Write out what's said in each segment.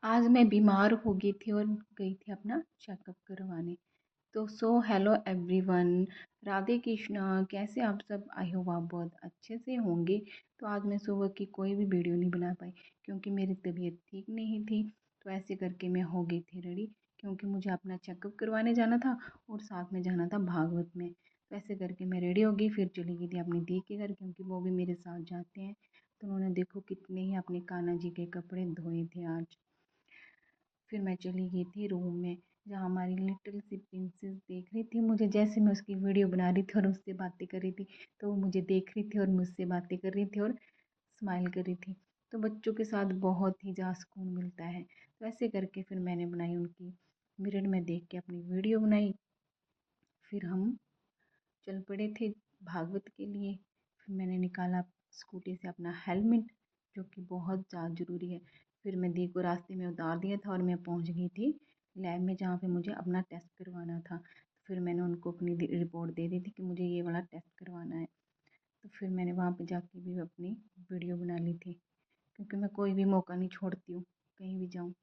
आज मैं बीमार हो गई थी और गई थी अपना चेकअप करवाने। तो हेलो एवरीवन, राधे कृष्णा। कैसे आप सब? आई होप आप बहुत अच्छे से होंगे। तो आज मैं सुबह की कोई भी वीडियो नहीं बना पाई क्योंकि मेरी तबीयत ठीक नहीं थी। तो ऐसे करके मैं हो गई थी रेडी क्योंकि मुझे अपना चेकअप करवाने जाना था और साथ में जाना था भागवत में। तो ऐसे करके मैं रेडी हो गई, फिर चली गई थी अपनी दी के घर क्योंकि वो भी मेरे साथ जाते हैं। तो उन्होंने देखो कितने ही अपने कान्हा जी के कपड़े धोए थे आज। फिर मैं चली गई थी रूम में जहाँ हमारी लिटिल सी प्रिंसेस देख रही थी मुझे। जैसे मैं उसकी वीडियो बना रही थी और उससे बातें कर रही थी तो वो मुझे देख रही थी और मुझसे बातें कर रही थी और स्माइल कर रही थी। तो बच्चों के साथ बहुत ही ज़्यादा सुकून मिलता है। तो ऐसे करके फिर मैंने बनाई उनकी मिरर में देख के अपनी वीडियो बनाई। फिर हम चल पड़े थे भागवत के लिए। फिर मैंने निकाला स्कूटी से अपना हेलमेट जो कि बहुत ज़्यादा ज़रूरी है। फिर मैं दी को रास्ते में उतार दिया था और मैं पहुंच गई थी लैब में जहाँ पे मुझे अपना टेस्ट करवाना था। फिर मैंने उनको अपनी रिपोर्ट दे दी थी कि मुझे ये वाला टेस्ट करवाना है। तो फिर मैंने वहाँ पे जाके भी अपनी वीडियो बना ली थी क्योंकि मैं कोई भी मौका नहीं छोड़ती हूँ कहीं भी जाऊँ।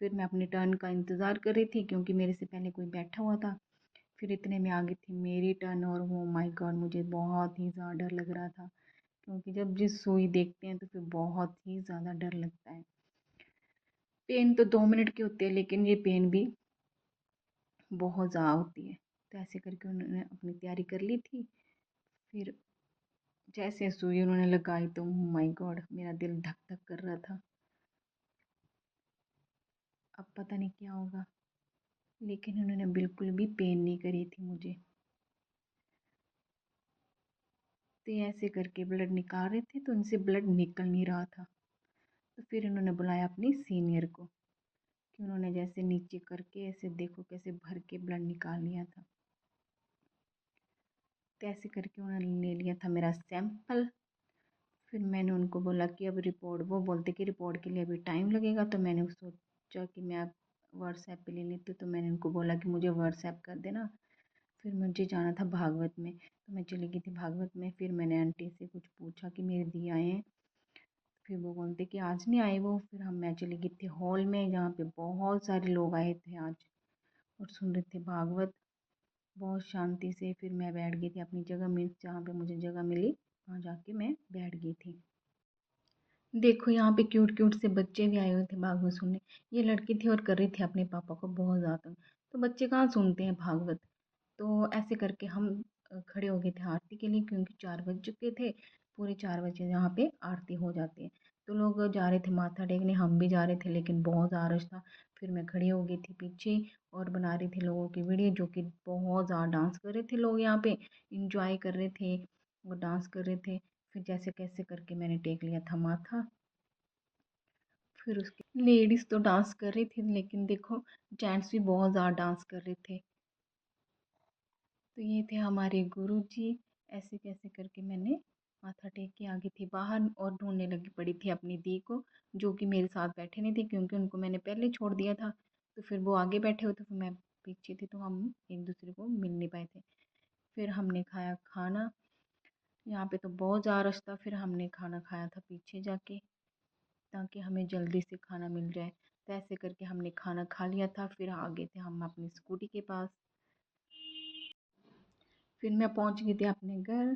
फिर मैं अपने टर्न का इंतज़ार कर रही थी क्योंकि मेरे से पहले कोई बैठा हुआ था। फिर इतने में आ गई थी मेरी टर्न और वो माय गॉड मुझे बहुत ही ज़्यादा डर लग रहा था क्योंकि जब जिस सुई देखते हैं तो फिर बहुत ही ज़्यादा डर लगता है। पेन तो 2 मिनट की होती है लेकिन ये पेन भी बहुत ज़्यादा होती है। तो ऐसे करके उन्होंने अपनी तैयारी कर ली थी। फिर जैसे सुई उन्होंने लगाई तो माय गॉड मेरा दिल धक धक कर रहा था। अब पता नहीं क्या होगा, लेकिन उन्होंने बिल्कुल भी पेन नहीं करी थी मुझे। तो ऐसे करके ब्लड निकाल रहे थे तो उनसे ब्लड निकल नहीं रहा था। तो फिर उन्होंने बुलाया अपनी सीनियर को कि उन्होंने जैसे नीचे करके ऐसे देखो कैसे भर के ब्लड निकाल लिया था। तो ऐसे करके उन्होंने ले लिया था मेरा सैंपल। फिर मैंने उनको बोला कि अब रिपोर्ट, वो बोलते कि रिपोर्ट के लिए अभी टाइम लगेगा। तो मैंने सोचा कि मैं अब व्हाट्सएप पे ले लेती हूँ। तो मैंने उनको बोला कि मुझे व्हाट्सएप कर देना। फिर मुझे जाना था भागवत में तो मैं चली गई थी भागवत में। फिर मैंने आंटी से कुछ पूछा कि मेरे दी आए हैं। फिर वो बोलते कि आज नहीं आए वो। फिर मैं चली गई थी हॉल में जहाँ पे बहुत सारे लोग आए थे आज और सुन रहे थे भागवत बहुत शांति से। फिर मैं बैठ गई थी अपनी जगह में, जहाँ पे मुझे जगह मिली वहाँ जाके मैं बैठ गई थी। देखो यहाँ पे क्यूट क्यूट से बच्चे भी आए हुए थे भागवत सुनने। ये लड़की थी और कर रही थी अपने पापा को बहुत ज़्यादा। तो बच्चे कहाँ सुनते हैं भागवत। तो ऐसे करके हम खड़े हो गए थे आरती के लिए क्योंकि 4 बज चुके थे। पूरे 4 बजे यहाँ पे आरती हो जाती है। तो लोग जा रहे थे माथा टेकने, हम भी जा रहे थे लेकिन बहुत ज़्यादा रश था। फिर मैं खड़ी हो गई थी पीछे और बना रही थी लोगों की वीडियो, जो कि बहुत ज़्यादा डांस कर रहे थे लोग यहाँ पे, इंजॉय कर रहे थे और डांस कर रहे थे। फिर जैसे कैसे करके मैंने टेक लिया था माथा। फिर उसके लेडीज़ तो डांस कर रही थी लेकिन देखो जेंट्स भी बहुत ज़्यादा डांस कर रहे थे। तो ये थे हमारे गुरुजी। ऐसे कैसे करके मैंने माथा टेक के आ गई थी बाहर और ढूंढने लगी पड़ी थी अपनी दी को, जो कि मेरे साथ बैठे नहीं थे क्योंकि उनको मैंने पहले छोड़ दिया था। तो फिर वो आगे बैठे हुए थे, फिर मैं पीछे थी, तो हम एक दूसरे को मिल नहीं पाए थे। फिर हमने खाया खाना। यहाँ पे तो बहुत ज़्यादा रश था। फिर हमने खाना खाया था पीछे जाके ताकि हमें जल्दी से खाना मिल जाए। तो ऐसे करके हमने खाना खा लिया था। फिर आगे थे हम अपनी स्कूटी के पास। फिर मैं पहुंच गई थी अपने घर।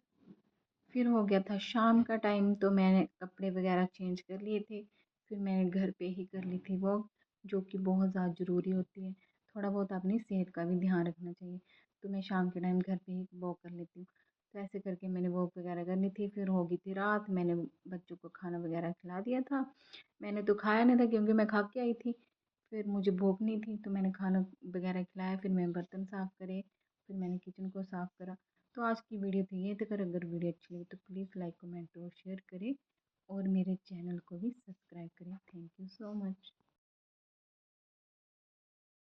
फिर हो गया था शाम का टाइम तो मैंने कपड़े वगैरह चेंज कर लिए थे। फिर मैंने घर पे ही कर ली थी वॉक, जो कि बहुत ज़्यादा ज़रूरी होती है। थोड़ा बहुत अपनी सेहत का भी ध्यान रखना चाहिए। तो मैं शाम के टाइम घर पे ही वॉक कर लेती हूँ। तो ऐसे करके मैंने वॉक वगैरह कर ली थी। फिर हो गई थी रात, मैंने बच्चों को खाना वगैरह खिला दिया था। मैंने तो खाया नहीं था क्योंकि मैं खा के आई थी। फिर मुझे भूख नहीं थी तो मैंने खाना वगैरह खिलाया। फिर मैं बर्तन साफ़ करे, फिर मैंने किचन को साफ़ करा। तो आज की वीडियो थी ये। तो अगर वीडियो अच्छी लगी तो प्लीज़ लाइक कमेंट और शेयर करें और मेरे चैनल को भी सब्सक्राइब करें। Thank you so much.